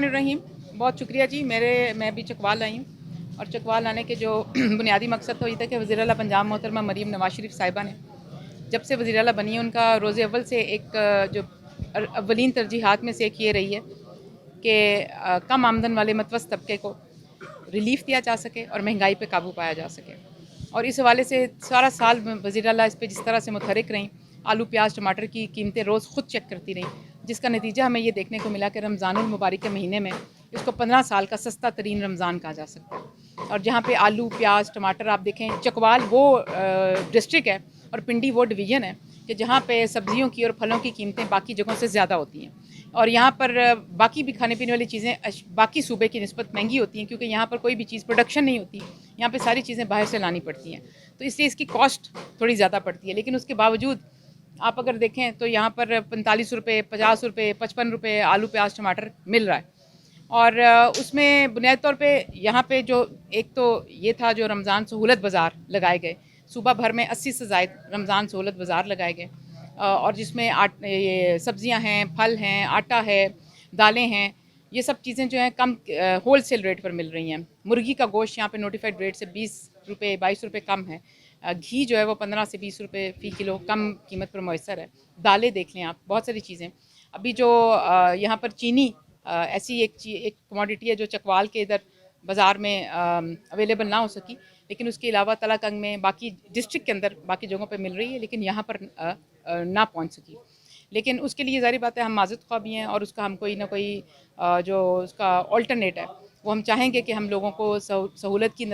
बिस्मिल्लाहिर्रहमानिर्रहीम। बहुत शुक्रिया जी। मैं भी चकवाल आई हूँ और चकवाल आने के जो बुनियादी मकसद तो ये था कि वज़ीर आला पंजाब मोहतरमा मरीम नवाज़ शरीफ साहिबा ने जब से वज़ीर आला बनी है उनका रोज़े अव्वल से एक जो अव्वलीन तरजीहात में से एक ये रही है कि कम आमदन वाले मतवस्त तबके को रिलीफ़ दिया जा सके और महंगाई पे काबू पाया जा सके। और इस हवाले से सारा साल वज़ीर आला इस पे जिस तरह से मुतहरिक रहीं, आलू प्याज टमाटर की कीमतें रोज़ ख़ुद चेक करती रहीं, जिसका नतीजा हमें ये देखने को मिला कि रमज़ानुल मुबारक के महीने में इसको 15 साल का सस्ता तरीन रमज़ान कहा जा सकता है। और जहाँ पे आलू प्याज टमाटर आप देखें, चकवाल वो डिस्ट्रिक्ट है और पिंडी वो डिवीज़न है कि जहाँ पे सब्ज़ियों की और फलों की कीमतें बाकी जगहों से ज़्यादा होती हैं। और यहाँ पर बाकी भी खाने पीने वाली चीज़ें बाकी सूबे की निस्बत महंगी होती हैं, क्योंकि यहाँ पर कोई भी चीज़ प्रोडक्शन नहीं होती, यहाँ पे सारी चीज़ें बाहर से लानी पड़ती हैं, तो इसलिए इसकी कॉस्ट थोड़ी ज़्यादा पड़ती है। लेकिन उसके बावजूद आप अगर देखें तो यहाँ पर 45 रुपये 50 रुपये 55 रुपये आलू प्याज टमाटर मिल रहा है। और उसमें बुनियादी तौर पे यहाँ पे जो एक तो ये था जो रमज़ान सहूलत बाज़ार लगाए गए, सूबा भर में 80 से ज़ायद रमज़ान सहूलत बाज़ार लगाए गए, और जिसमें ये सब्ज़ियाँ हैं, फल हैं, आटा है, दालें हैं, ये सब चीज़ें जो हैं कम होल सेल रेट पर मिल रही हैं। मुर्गी का गोश्त यहाँ पे नोटिफाइड रेट से 20 रुपये 22 रुपये कम है। घी जो है वो 15 से 20 रुपये फ़ी किलो कम कीमत पर मैसर है। दालें देख लें आप, बहुत सारी चीज़ें। अभी जो यहाँ पर चीनी ऐसी एक कमोडिटी है जो चकवाल के इधर बाज़ार में अवेलेबल ना हो सकी, लेकिन उसके अलावा तलाकंग में बाकी डिस्ट्रिक्ट के अंदर बाकी जगहों पे मिल रही है, लेकिन यहाँ पर ना पहुँच सकी। लेकिन उसके लिए ज़ाहिर बात है हम माज़रत ख़्वाह भी हैं और उसका हम कोई ना कोई जो उसका अल्टरनेट है वो हम चाहेंगे कि हम लोगों को सहूलत की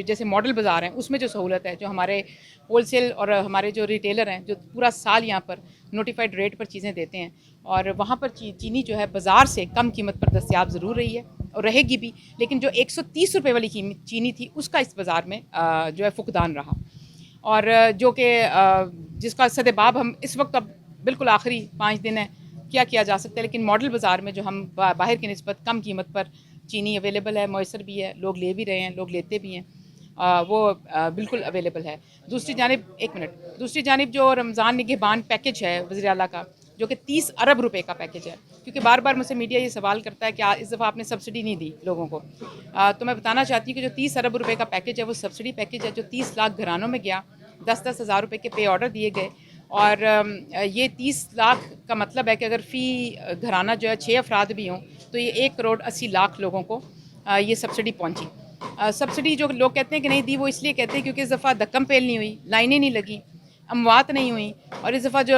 जैसे मॉडल बाज़ार हैं उसमें जो सहूलत है, जो हमारे होलसेल और हमारे जो रिटेलर हैं जो पूरा साल यहाँ पर नोटिफाइड रेट पर चीज़ें देते हैं, और वहाँ पर चीनी जो है बाज़ार से कम कीमत पर दस्तयाब ज़रूर रही है और रहेगी भी, लेकिन जो 130 रुपये वाली चीनी थी उसका इस बाज़ार में जो है फुकदान रहा। और जो कि जिसका सदेबाब हम इस वक्त अब बिल्कुल आखिरी 5 दिन है क्या किया जा सकता है, लेकिन मॉडल बाज़ार में जो हम बाहर की निस्बत कम कीमत पर चीनी अवेलेबल है, मैसर भी है, लोग ले भी रहे हैं, लोग लेते भी हैं, वो बिल्कुल अवेलेबल है। दूसरी जानिब जो रमज़ान निगहबान पैकेज है वज़ीर आला का, जो कि 30 अरब रुपए का पैकेज है, क्योंकि बार बार मुझसे मीडिया ये सवाल करता है कि इस दफ़ा आपने सब्सिडी नहीं दी लोगों को, तो मैं बताना चाहती हूँ कि जो 30 अरब रुपए का पैकेज है वो सब्सिडी पैकेज है जो 30 लाख घरानों में गया, 10-10 हज़ार रुपये के पे ऑर्डर दिए गए, और ये 30 लाख का मतलब है कि अगर फ़ी घराना जो है 6 अफराद भी हों तो ये 1 करोड़ 80 लाख लोगों को ये सब्सिडी पहुंची। सब्सिडी जो लोग कहते हैं कि नहीं दी, वो इसलिए कहते हैं क्योंकि इस दफ़ा धक्कम पेल नहीं हुई, लाइनें नहीं लगी, अमवात नहीं हुई, और इस दफ़ा जो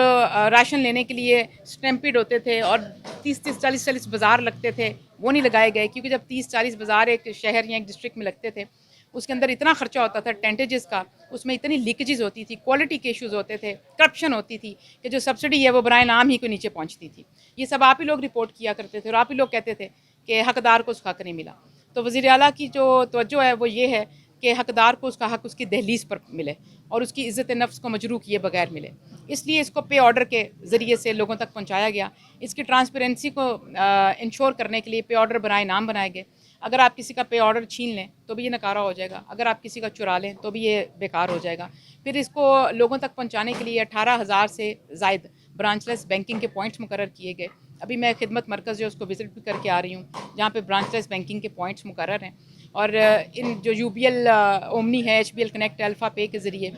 राशन लेने के लिए स्टैम्पिड होते थे और 30-30 40-40 बाज़ार लगते थे वो नहीं लगाए गए, क्योंकि जब 30-40 बाज़ार एक शहर या एक डिस्ट्रिक्ट में लगते थे उसके अंदर इतना खर्चा होता था टेंटेजेस का, उसमें इतनी लीकेजेस होती थी, क्वालिटी के इश्यूज़ होते थे, करप्शन होती थी कि जो सब्सिडी है वो बराए नाम ही को नीचे पहुंचती थी। ये सब आप ही लोग रिपोर्ट किया करते थे और आप ही लोग कहते थे कि हकदार को उसका हक नहीं मिला। तो वज़ीर आला की जो तवज्जो है वो ये है कि हकदार को उसका हक उसकी दहलीज़ पर मिले और उसकी इज़्ज़त नफ्स को मजरूह किए बगैर मिले, इसलिए इसको पे ऑर्डर के ज़रिए से लोगों तक पहुँचाया गया। इसकी ट्रांसपेरेंसी को इंश्योर करने के लिए पे ऑर्डर बराए नाम बनाए गए। अगर आप किसी का पे ऑर्डर छीन लें तो भी ये नकारा हो जाएगा, अगर आप किसी का चुरा लें तो भी ये बेकार हो जाएगा। फिर इसको लोगों तक पहुँचाने के लिए 18,000 से ज़ायद ब्रांचलेस बैंकिंग के पॉइंट्स मुकर्रर किए गए। अभी मैं खिदमत मरकज़ जो उसको विज़िट भी करके आ रही हूँ, जहाँ पे ब्रांचलेस बैंकिंग के पॉइंट्स मुकर्रर हैं, और इन जो यूबीएल ओमनी है, एचबीएल कनेक्ट अल्फ़ा पे के ज़रिए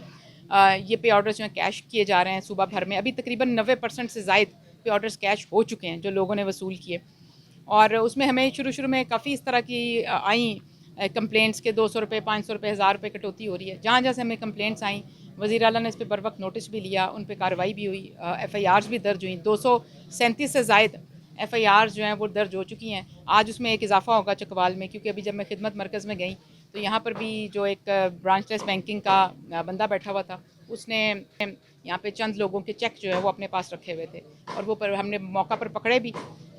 ये पे ऑर्डर्स जो हैं कैश किए जा रहे हैं सूबा भर में। अभी तकरीबन 90% से ज़ायद पे ऑर्डर्स कैश हो चुके हैं जो लोगों ने वसूल किए, और उसमें हमें शुरू में काफ़ी इस तरह की आई कंप्लेंट्स के 200 रुपये 500 रुपये 1000 रुपये कटौती हो रही है। जहाँ जहाँ से हमें कंप्लेंट्स आई वज़ीर आला ने इस पर बर वक्त नोटिस भी लिया, उन पर कार्रवाई भी हुई, FIRs भी दर्ज हुई, 237 से ज़ायद FIRs जो हैं वो दर्ज हो चुकी हैं। आज उसमें एक इजाफा होगा चकवाल में, क्योंकि अभी जब मैं खिदमत मरकज़ में गई तो यहाँ पर भी जो एक ब्रांचलेस बैंकिंग का बंदा बैठा हुआ था, उसने यहाँ पे चंद लोगों के चेक जो है वो अपने पास रखे हुए थे, और वो पर हमने मौका पर पकड़े भी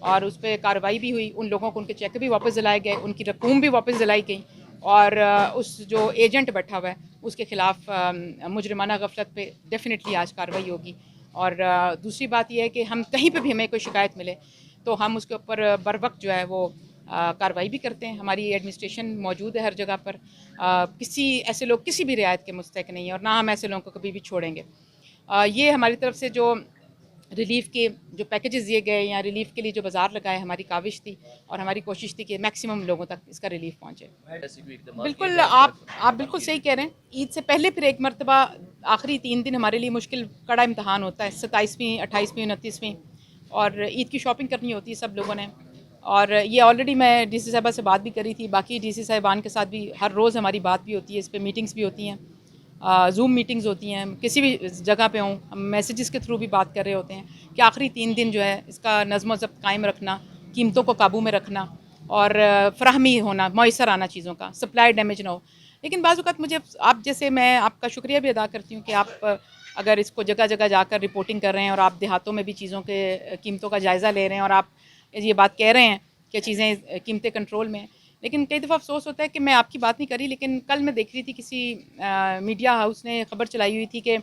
और उस पर कार्रवाई भी हुई। उन लोगों को उनके चेक भी वापस दिलाए गए, उनकी रकूम भी वापस दिलाई गई, और उस जो एजेंट बैठा हुआ है उसके ख़िलाफ़ मुजरिमाना गफलत पे डेफिनेटली आज कार्रवाई होगी। और दूसरी बात यह है कि हम कहीं पे भी हमें कोई शिकायत मिले तो हम उसके ऊपर बर वक्त जो है वो कार्रवाई भी करते हैं। हमारी एडमिनिस्ट्रेशन मौजूद है हर जगह पर, किसी ऐसे लोग किसी भी रियायत के मुस्तहिक नहीं है और ना हम ऐसे लोगों को कभी भी छोड़ेंगे। ये हमारी तरफ से जो रिलीफ़ के जो पैकेजेस दिए गए या रिलीफ़ के लिए जो बाज़ार लगाए, हमारी काविश थी और हमारी कोशिश थी कि मैक्सिमम लोगों तक इसका रिलीफ़ पहुँचे। बिल्कुल, आप बिल्कुल सही कह रहे हैं। ईद से पहले फिर एक मर्तबा आखिरी 3 दिन हमारे लिए मुश्किल कड़ा इम्तहान होता है, 27वीं, 28वीं, 29वीं, और ईद की शॉपिंग करनी होती है सब लोगों ने। और ये ऑलरेडी मैं डीसी साहिबा से बात भी करी थी, बाकी डीसी साहिबान के साथ भी हर रोज़ हमारी बात भी होती है, इस पे मीटिंग्स भी होती हैं, ज़ूम मीटिंग्स होती हैं, किसी भी जगह पे हों, हम मैसेजेस के थ्रू भी बात कर रहे होते हैं कि आखिरी 3 दिन जो है इसका नज़्म व ज़ब्त कायम रखना, कीमतों को काबू में रखना और फ़राहमी होना, मयसर आना चीज़ों का, सप्लाई डैमेज ना हो। लेकिन बाज़ औक़ात मुझे आप जैसे, मैं आपका शुक्रिया भी अदा करती हूँ कि आप अगर इसको जगह जगह जाकर रिपोर्टिंग कर रहे हैं और आप देहातों में भी चीज़ों के कीमतों का जायज़ा ले रहे हैं और आप ये बात कह रहे हैं कि चीज़ें कीमतें कंट्रोल में हैं। लेकिन कई दफ़ा अफ़सोस होता है कि मैं आपकी बात नहीं करी, लेकिन कल मैं देख रही थी किसी मीडिया हाउस ने खबर चलाई हुई थी कि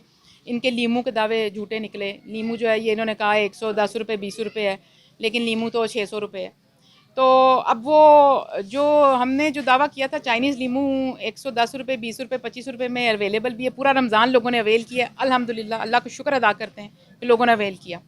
इनके लीमू के दावे झूठे निकले। लीमू जो है ये इन्होंने कहा 110 रुपये 20 रुपये है, लेकिन लीमू तो 600 रुपये है। तो अब वो जो हमने जो दावा किया था चाइनीज़ लीमू 110 रुपये 20 रुपये 25 रुपये में अवेलेबल भी है, पूरा रमज़ान लोगों ने अवेल किया, अल्हम्दुलिल्लाह, अल्लाह का शुक्र अदा करते हैं कि लोगों ने अवेल किया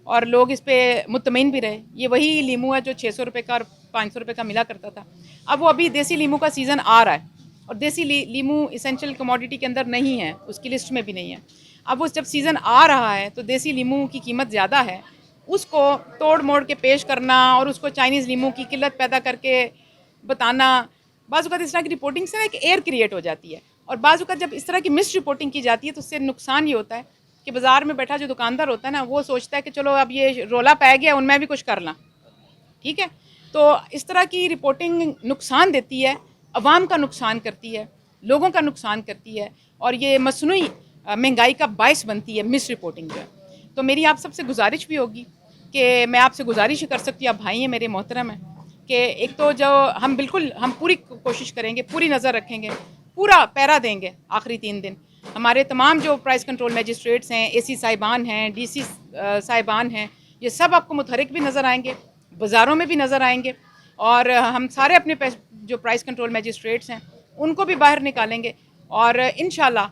और लोग इस पे मुतमईन भी रहे। ये वही लीमू है जो 600 रुपये का और 500 रुपये का मिला करता था। अब वो अभी देसी लीमू का सीज़न आ रहा है और देसी लीमू इसेंशियल कमोडिटी के अंदर नहीं है, उसकी लिस्ट में भी नहीं है। अब वो जब सीज़न आ रहा है तो देसी लीमू की कीमत ज़्यादा है, उसको तोड़ मोड़ के पेश करना और उसको चाइनीज़ लीमू की किल्लत पैदा करके बताना, बाज़ औक़ात इस तरह की रिपोर्टिंग से ना एक एयर क्रिएट हो जाती है। और बाज़ औक़ात जब इस तरह की मिस रिपोर्टिंग की जाती है तो उससे नुकसान ये होता है कि बाज़ार में बैठा जो दुकानदार होता है ना, वो सोचता है कि चलो अब ये रौला पै गया, उनमें भी कुछ कर ला, ठीक है। तो इस तरह की रिपोर्टिंग नुकसान देती है, अवाम का नुकसान करती है, लोगों का नुकसान करती है और ये मसनूई महंगाई का बायस बनती है मिस रिपोर्टिंग जो है। तो मेरी आप सबसे गुजारिश भी होगी कि मैं आपसे गुजारिश ही कर सकती हूँ, आप भाई हैं मेरे, मोहतरम हैं, कि एक तो जो हम पूरी कोशिश करेंगे, पूरी नज़र रखेंगे, पूरा पैरा देंगे आखिरी 3 दिन। हमारे तमाम जो प्राइस कंट्रोल मैजिस्ट्रेट्स हैं, एसी साहिबान हैं, डीसी साहिबान हैं, ये सब आपको मुतहरिक भी नज़र आएंगे, बाज़ारों में भी नज़र आएंगे और हम सारे अपने जो प्राइस कंट्रोल मैजिस्ट्रेट्स हैं उनको भी बाहर निकालेंगे और इंशाल्लाह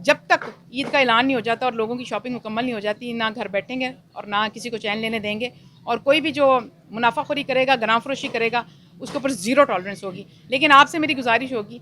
जब तक ईद का ऐलान नहीं हो जाता और लोगों की शॉपिंग मुकम्मल नहीं हो जाती, ना घर बैठेंगे और ना किसी को चैन लेने देंगे और कोई भी जो मुनाफाखोरी करेगा, गनाफरोशी करेगा, उसके ऊपर ज़ीरो टॉलरेंस होगी। लेकिन आपसे मेरी गुजारिश होगी